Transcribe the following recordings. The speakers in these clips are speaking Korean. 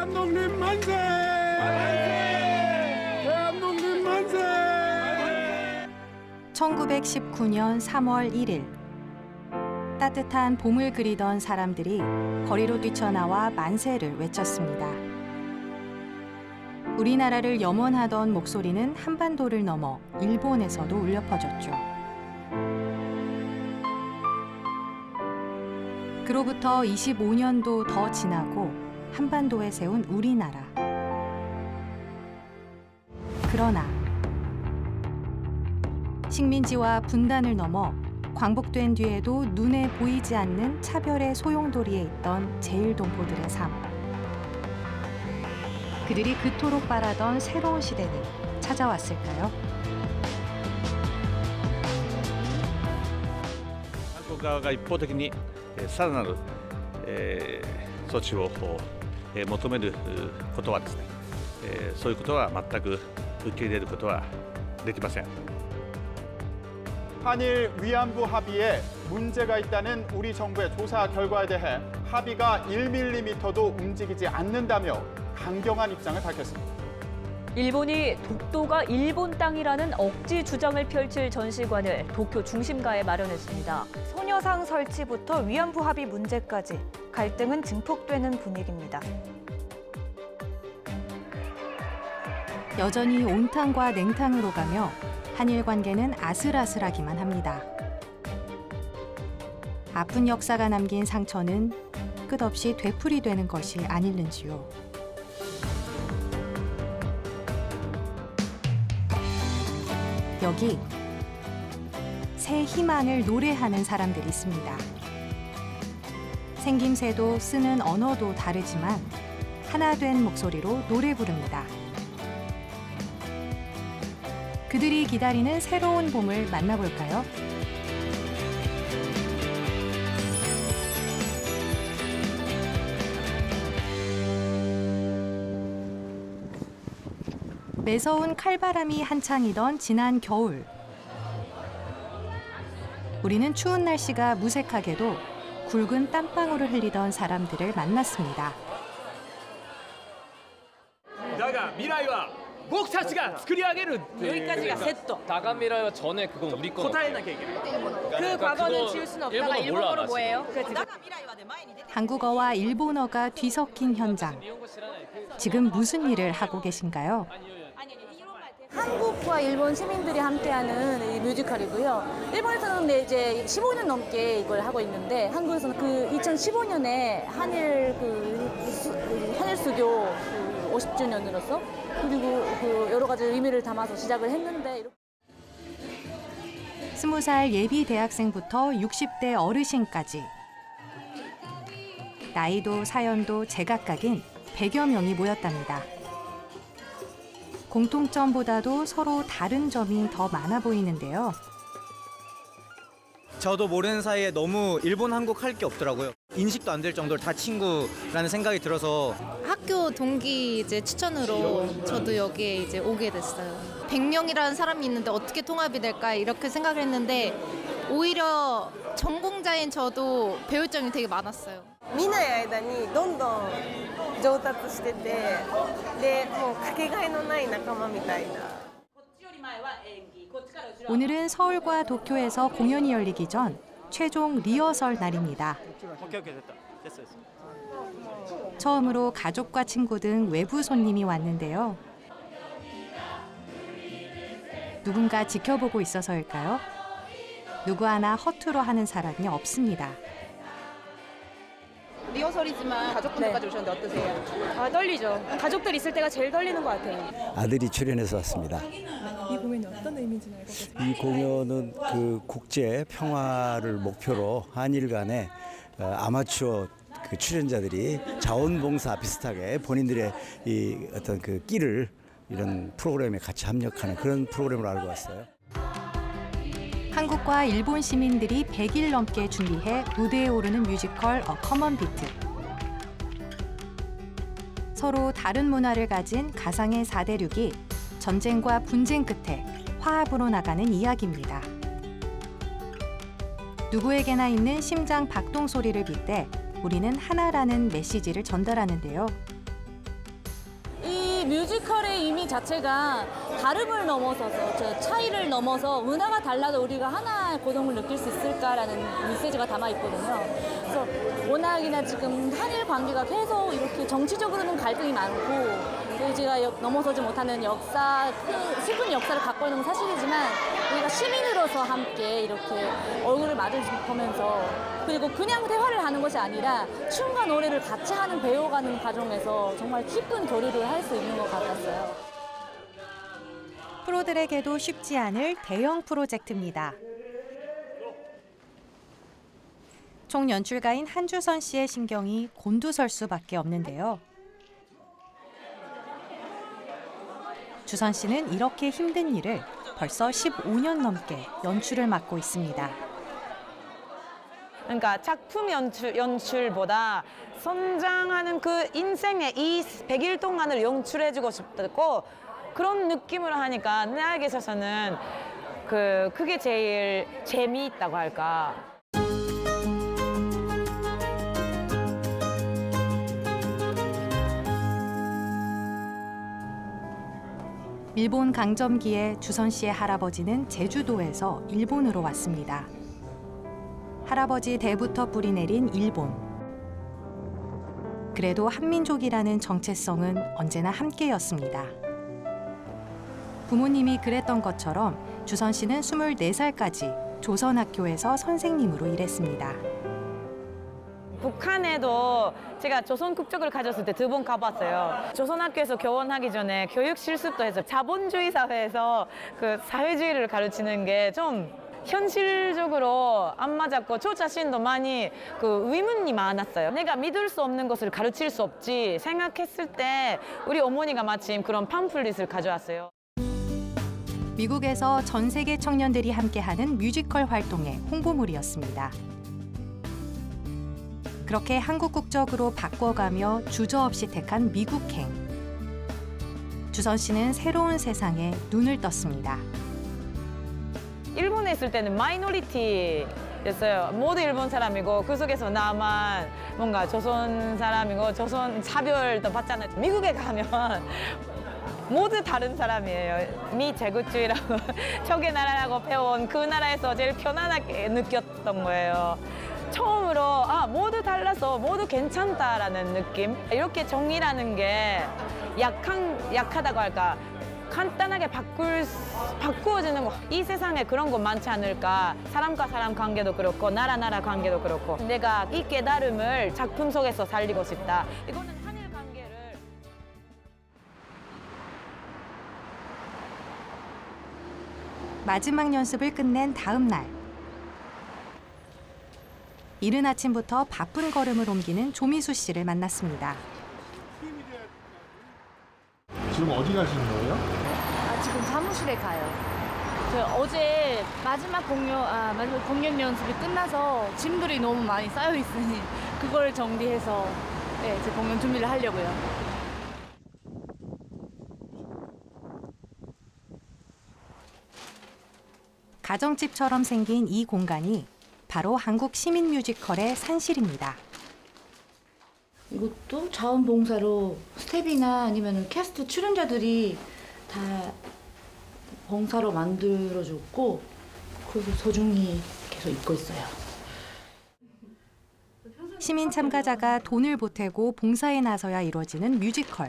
대한독립 만세! 대한독립 만세! 1919년 3월 1일 따뜻한 봄을 그리던 사람들이 거리로 뛰쳐나와 만세를 외쳤습니다. 우리나라를 염원하던 목소리는 한반도를 넘어 일본에서도 울려 퍼졌죠. 그로부터 25년도 더 지나고 한반도에 세운 우리나라. 그러나 식민지와 분단을 넘어 광복된 뒤에도 눈에 보이지 않는 차별의 소용돌이에 있던 제일동포들의 삶. 그들이 그토록 바라던 새로운 시대는 찾아왔을까요?韓国側が一方的にさらなる措置を求めることはですね、そういうことは全く受け入れることはできません。 한일 위안부 합의에 문제가 있다는 우리 정부의 조사 결과에 대해 합의가 1mm도 움직이지 않는다며 강경한 입장을 밝혔습니다. 일본이 독도가 일본 땅이라는 억지 주장을 펼칠 전시관을 도쿄 중심가에 마련했습니다. 소녀상 설치부터 위안부 합의 문제까지 갈등은 증폭되는 분위기입니다. 여전히 온탕과 냉탕으로 가며 한일 관계는 아슬아슬하기만 합니다. 아픈 역사가 남긴 상처는 끝없이 되풀이되는 것이 아닐는지요. 여기 새 희망을 노래하는 사람들이 있습니다. 생김새도 쓰는 언어도 다르지만 하나 된 목소리로 노래 부릅니다. 그들이 기다리는 새로운 봄을 만나볼까요? 매서운 칼바람이 한창이던 지난 겨울. 우리는 추운 날씨가 무색하게도 굵은 땀방울을 흘리던 사람들을 만났습니다. だが未来は僕たちが作り上げるっていう 여기까지가 세트. 다가 미라이와 전에 그건 우리 거答えなきゃいけない 그 과거는 지울 수는 없다가 일본어로 뭐예요? 한국어와 일본어가 뒤섞인 현장. 지금 무슨 일을 하고 계신가요? 한국과 일본 시민들이 함께하는 이 뮤지컬이고요. 일본에서는 이제 15년 넘게 이걸 하고 있는데 한국에서는 그 2015년에 한일 한일 수교 50주년으로서 그리고 그 여러 가지 의미를 담아서 시작을 했는데 20살 예비 대학생부터 60대 어르신까지 나이도 사연도 제각각인 100여 명이 모였답니다. 공통점보다도 서로 다른 점이 더 많아 보이는데요. 저도 모르는 사이에 너무 일본 한국 할 게 없더라고요. 인식도 안 될 정도로 다 친구라는 생각이 들어서 학교 동기 이제 추천으로 저도 여기에 이제 오게 됐어요. 100명이라는 사람이 있는데 어떻게 통합이 될까 이렇게 생각을 했는데 오히려 전공자인 저도 배울 점이 되게 많았어요. 見ない間にどんどん上達してて、でもうかけがえのない仲間みたいな。 오늘은 서울과 도쿄에서 공연이 열리기 전 최종 리허설 날입니다. 처음으로 가족과 친구 등 외부 손님이 왔는데요. 누군가 지켜보고 있어서일까요? 누구 하나 허투루 하는 사람이 없습니다. 리허설이지만 가족분들까지 오셨는데 어떠세요? 아, 떨리죠. 가족들 있을 때가 제일 떨리는 것 같아요. 아들이 출연해서 왔습니다. 이 공연이 어떤 의미인지 알고 계세요? 이 공연은 그 국제 평화를 목표로 한일 간의 아마추어 그 출연자들이 자원봉사 비슷하게 본인들의 이 어떤 그 끼를 이런 프로그램에 같이 합력하는 그런 프로그램으로 알고 왔어요. 한국과 일본 시민들이 100일 넘게 준비해 무대에 오르는 뮤지컬 어 커먼 비트. 서로 다른 문화를 가진 가상의 4대륙이 전쟁과 분쟁 끝에 화합으로 나가는 이야기입니다. 누구에게나 있는 심장 박동 소리를 빗대 우리는 하나라는 메시지를 전달하는데요. 뮤지컬의 의미 자체가 다름을 넘어서서 저 차이를 넘어서 문화가 달라도 우리가 하나의 고동을 느낄 수 있을까라는 메시지가 담아 있거든요. 그래서 워낙이나 지금 한일 관계가 계속 이렇게 정치적으로는 갈등이 많고 우리가 넘어서지 못하는 역사, 슬픈 역사를 갖고 있는 건 사실이지만 우리가 시민으로서 함께 이렇게 얼굴을 마주보면서 그리고 그냥 대화를 하는 것이 아니라 춤과 노래를 같이 하는 배워가는 과정에서 정말 깊은 교류를 할 수 있는 것 같았어요. 프로들에게도 쉽지 않을 대형 프로젝트입니다. 총 연출가인 한주선 씨의 신경이 곤두설 수밖에 없는데요. 주선 씨는 이렇게 힘든 일을 벌써 15년 넘게 연출을 맡고 있습니다. 그러니까 작품 연출보다 성장하는 그 인생의 이 100일 동안을 연출해주고 싶고 그런 느낌으로 하니까 나에게 있어서는 그게 제일 재미있다고 할까. 일본 강점기에 주선 씨의 할아버지는 제주도에서 일본으로 왔습니다. 할아버지 대부터 뿌리내린 일본. 그래도 한민족이라는 정체성은 언제나 함께였습니다. 부모님이 그랬던 것처럼 주선 씨는 24살까지 조선학교에서 선생님으로 일했습니다. 북한에도 제가 조선 국적을 가졌을 때 2번 가봤어요. 조선학교에서 교원하기 전에 교육 실습도 해서 자본주의 사회에서 그 사회주의를 가르치는 게 좀 현실적으로 안 맞았고 저 자신도 많이 그 의문이 많았어요. 내가 믿을 수 없는 것을 가르칠 수 없지 생각했을 때 우리 어머니가 마침 그런 팜플릿을 가져왔어요. 미국에서 전 세계 청년들이 함께하는 뮤지컬 활동의 홍보물이었습니다. 그렇게 한국 국적으로 바꿔가며 주저없이 택한 미국행. 주선 씨는 새로운 세상에 눈을 떴습니다. 일본에 있을 때는 마이너리티였어요. 모두 일본 사람이고 그 속에서 나만 뭔가 조선 사람이고 조선 차별도 받잖아요. 미국에 가면 모두 다른 사람이에요. 미제국주의라고 적의 나라라고 배운 그 나라에서 제일 편안하게 느꼈던 거예요. 처음으로 모두 달라서 모두 괜찮다라는 느낌. 이렇게 정의라는 게 약하다고 할까. 간단하게 바꾸어지는 거. 이 세상에 그런 거 많지 않을까. 사람과 사람 관계도 그렇고 나라 관계도 그렇고. 내가 이 깨달음을 작품 속에서 살리고 싶다. 이거는 한일 관계를. 마지막 연습을 끝낸 다음 날. 이른 아침부터 바쁜 걸음을 옮기는 조미수 씨를 만났습니다. 지금 어디 가시는 거예요? 지금 사무실에 가요. 저 어제 마지막 공연 연습이 끝나서 짐들이 너무 많이 쌓여 있으니 그걸 정리해서 제 공연 준비를 하려고요. 가정집처럼 생긴 이 공간이 바로 한국 시민 뮤지컬의 산실입니다. 이것도 자원봉사로 스텝이나 아니면 캐스트 출연자들이 다 봉사로 만들어줬고 그래서 소중히 계속 입고 있어요. 시민 참가자가 돈을 보태고 봉사에 나서야 이루어지는 뮤지컬.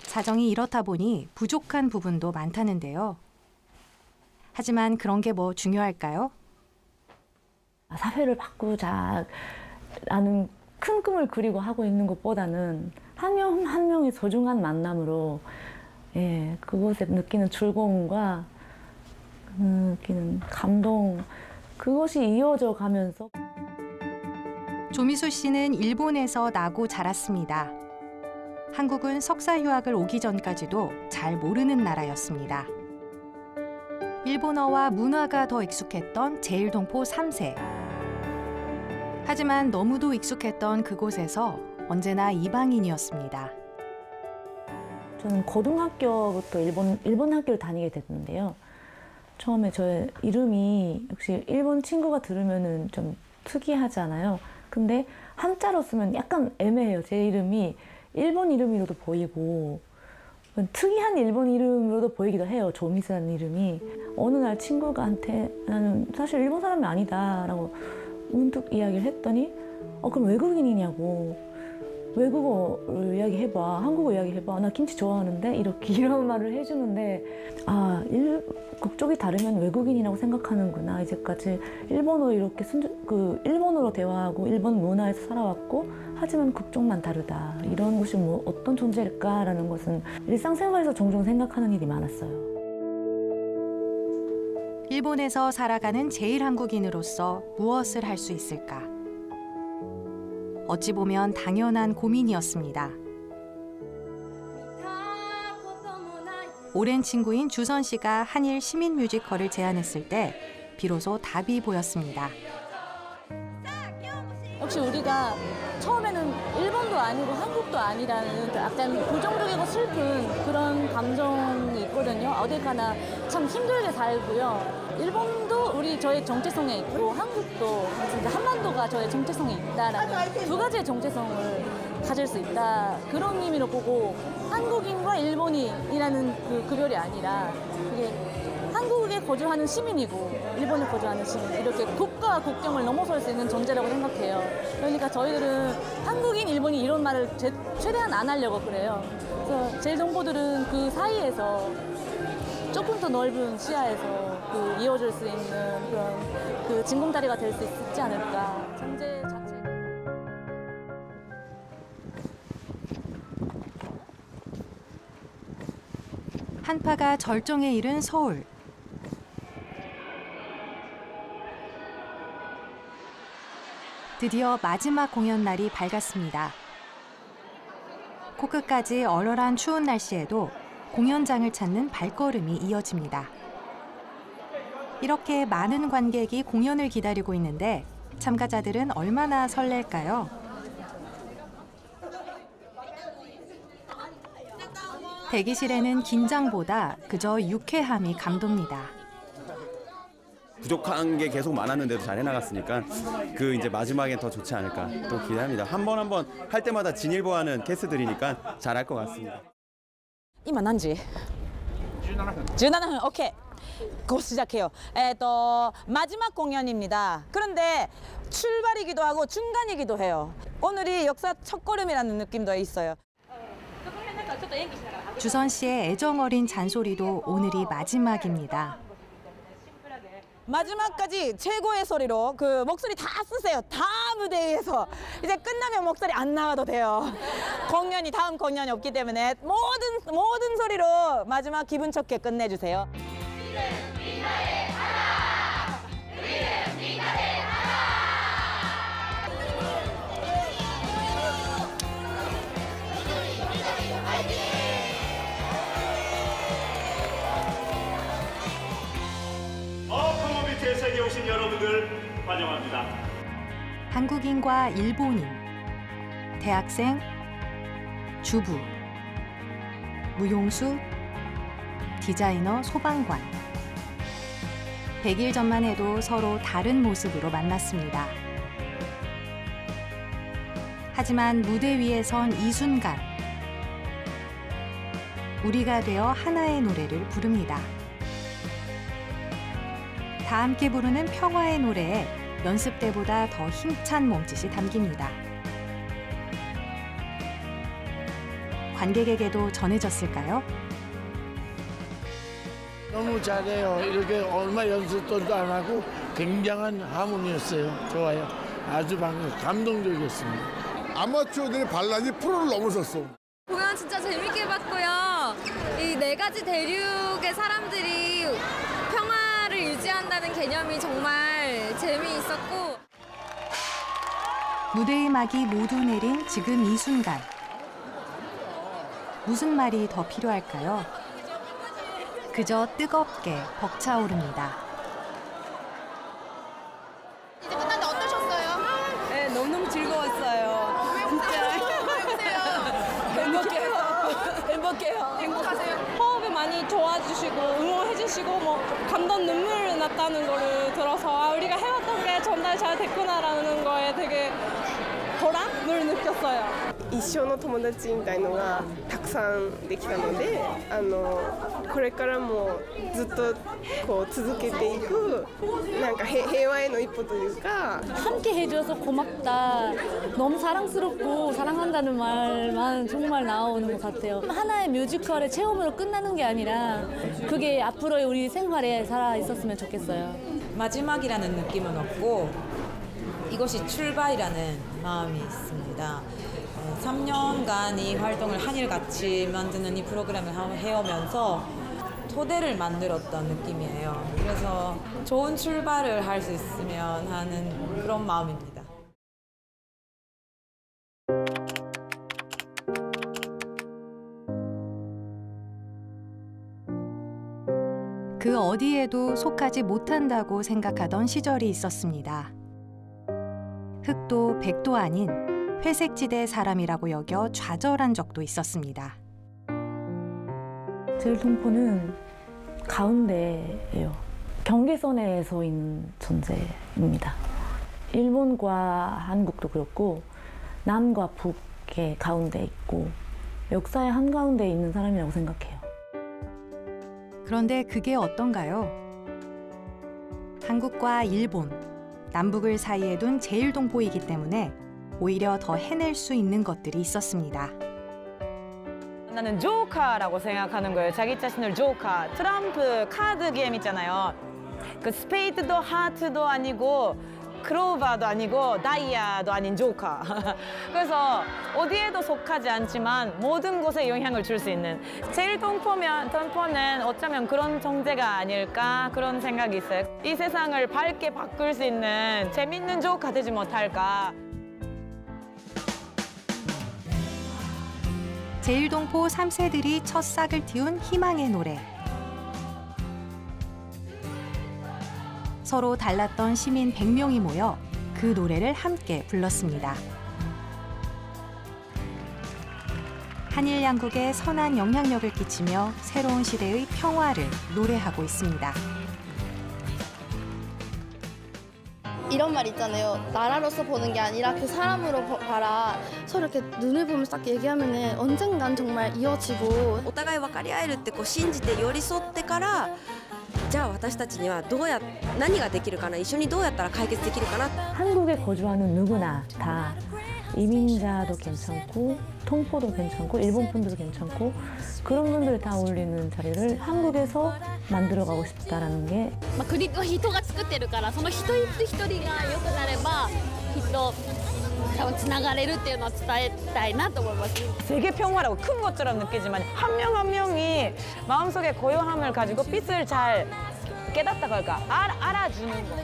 사정이 이렇다 보니 부족한 부분도 많다는데요. 하지만 그런 게 뭐 중요할까요? 사회를 바꾸자라는 큰 꿈을 그리고 하고 있는 것보다는 한 명 한 명의 소중한 만남으로 그곳에 느끼는 즐거움과 느끼는 감동 그것이 이어져 가면서 조미수 씨는 일본에서 나고 자랐습니다. 한국은 석사 유학을 오기 전까지도 잘 모르는 나라였습니다. 일본어와 문화가 더 익숙했던 제일동포 3세. 하지만 너무도 익숙했던 그곳에서 언제나 이방인이었습니다. 저는 고등학교부터 일본 학교를 다니게 됐는데요. 처음에 저의 이름이 역시 일본 친구가 들으면은 좀 특이하잖아요. 근데 한자로 쓰면 약간 애매해요. 제 이름이 일본 이름으로도 보이고 특이한 일본 이름으로도 보이기도 해요. 조미스라는 이름이. 어느 날 친구한테 나는 사실 일본 사람이 아니다라고 문득 이야기를 했더니 그럼 외국인이냐고. 외국어를 이야기해봐. 한국어 이야기해봐. 나 김치 좋아하는데 이런 말을 해주는데 국적이 다르면 외국인이라고 생각하는구나. 이제까지 일본어로 이렇게 일본어로 대화하고 일본 문화에서 살아왔고 하지만 국적만 다르다. 이런 것이 뭐 어떤 존재일까라는 것은 일상생활에서 종종 생각하는 일이 많았어요. 일본에서 살아가는 제일 한국인으로서 무엇을 할 수 있을까? 어찌 보면 당연한 고민이었습니다. 오랜 친구인 주선 씨가 한일 시민 뮤지컬을 제안했을 때 비로소 답이 보였습니다. 역시 우리가 처음에는 일본도 아니고 한국도 아니라는 약간 부정적이고 슬픈 그런 감정이 있거든요. 어딜 가나 참 힘들게 살고요. 일본도 저의 정체성에 있고 한국도 진짜 한반도가 저의 정체성에 있다라는 두 가지의 정체성을 가질 수 있다. 그런 의미로 보고 한국인과 일본인이라는 그 구별이 아니라 그게 한국에 거주하는 시민이고 일본에 거주하는 시민 이렇게 국가와 국경을 넘어설 수 있는 존재라고 생각해요. 그러니까 저희들은 한국인, 일본인 이런 말을 최대한 안 하려고 그래요. 그래서 제 정보들은 그 사이에서 조금 더 넓은 시야에서 이어질 수 있는 그런 징검다리가 될 수 있지 않을까. 존재 자체. 한파가 절정에 이른 서울. 드디어 마지막 공연 날이 밝았습니다. 코끝까지 얼얼한 추운 날씨에도 공연장을 찾는 발걸음이 이어집니다. 이렇게 많은 관객이 공연을 기다리고 있는데 참가자들은 얼마나 설렐까요? 대기실에는 긴장보다 그저 유쾌함이 감돕니다. 부족한 게 계속 많았는데도 잘 해나갔으니까 이제 마지막엔 더 좋지 않을까 또 기대합니다. 한 번 할 때마다 진일보하는 캐스들이니까 잘할 것 같습니다. 今何時 17분. 오케이. 곧 시작해요. 마지막 공연입니다. 그런데 출발이기도 하고 중간이기도 해요. 오늘이 역사 첫걸음이라는 느낌도 있어요. 주선 씨의 애정 어린 잔소리도 오늘이 마지막입니다. 마지막까지 최고의 소리로 목소리 다 쓰세요. 다 무대에서. 이제 끝나면 목소리 안 나와도 돼요. 다음 공연이 없기 때문에 모든 소리로 마지막 기분 좋게 끝내주세요. 세계에 오신 여러분들 환영합니다. 한국인과 일본인, 대학생, 주부, 무용수, 디자이너, 소방관. 100일 전만 해도 서로 다른 모습으로 만났습니다. 하지만 무대 위에 선 이 순간, 우리가 되어 하나의 노래를 부릅니다. 다 함께 부르는 평화의 노래에 연습 때보다 더 힘찬 몸짓이 담깁니다. 관객에게도 전해졌을까요? 너무 잘해요. 이렇게 얼마 연습도 안 하고 굉장한 하모니였어요. 좋아요. 아주 감동적이었습니다. 아마추어들의 반란이 프로를 넘어섰어. 공연 진짜 재밌게 봤고요. 이 4가지 대륙의 사람들이 평화를 유지한다는 개념이 정말 재미있었고 무대의 막이 모두 내린 지금 이 순간. 무슨 말이 더 필요할까요? 그저 뜨겁게 벅차오릅니다. 이제 끝났는데 어떠셨어요? 네, 너무너무 즐거웠어요. 진짜. 행복해요. 행복하세요? 호흡을 많이 도와주시고 응원해주시고 감동 눈물 났다는 거를 들어서 우리가 해왔던 게 전달 잘 됐구나라는 거에 되게 보람을 느꼈어요. 一生の友達みたいのがたくさんできたので、これからもずっとこう続けていくなんか平和への一歩というか 함께 해줘서 고맙다. 너무 사랑스럽고 사랑한다는 말만 정말 나오는 것 같아요. 하나의 뮤지컬의 체험으로 끝나는 게 아니라 그게 앞으로의 우리 생활에 살아 있었으면 좋겠어요. 마지막이라는 느낌은 없고 이것이 출발이라는 마음이 있습니다. 3년간 이 활동을 한일같이 만드는 이 프로그램을 해오면서 토대를 만들었던 느낌이에요. 그래서 좋은 출발을 할 수 있으면 하는 그런 마음입니다. 그 어디에도 속하지 못한다고 생각하던 시절이 있었습니다. 흑도 백도 아닌 회색지대 사람이라고 여겨 좌절한 적도 있었습니다. 제일동포는 가운데예요. 경계선에 서 있는 존재입니다. 일본과 한국도 그렇고 남과 북의 가운데 있고 역사의 한가운데 있는 사람이라고 생각해요. 그런데 그게 어떤가요? 한국과 일본, 남북을 사이에 둔 제일동포이기 때문에 오히려 더 해낼 수 있는 것들이 있었습니다. 나는 조커라고 생각하는 거예요. 자기 자신을 조커. 트럼프 카드 게임 있잖아요. 그 스페이드도 하트도 아니고 클로버도 아니고 다이아도 아닌 조커. 그래서 어디에도 속하지 않지만 모든 곳에 영향을 줄 수 있는 제일동포는 어쩌면 그런 존재가 아닐까 그런 생각이 있어요. 이 세상을 밝게 바꿀 수 있는 재밌는 조커 되지 못할까. 제일동포 3세들이 첫 싹을 틔운 희망의 노래. 서로 달랐던 시민 100명이 모여 그 노래를 함께 불렀습니다. 한일 양국에 선한 영향력을 끼치며 새로운 시대의 평화를 노래하고 있습니다. 이런 말 있잖아요. 나라로서 보는 게 아니라 그 사람으로 봐라. 서로 이렇게 눈을 보면서 딱 얘기하면 언젠간 정말 이어지고 お互い分かり合えるって信じて寄り添ってからじゃあ私たちには何ができるかな一緒にどうやったら解決できるかな 한국에 거주하는 누구나 다 이민자도 괜찮고 통포도 괜찮고 일본 분들도 괜찮고 그런 분들 다 어울리는 자리를 한국에서 만들어가고 싶다라는 게 国は人が作ってるからその一人一人が良くなればきっと多分つながれるっていうのを伝えたいなと思います。 세계 평화라고 큰 것처럼 느끼지만 한 명 한 명이 마음속에 고요함을 가지고 빛을 잘 깨닫다고 할까 알아주는 거.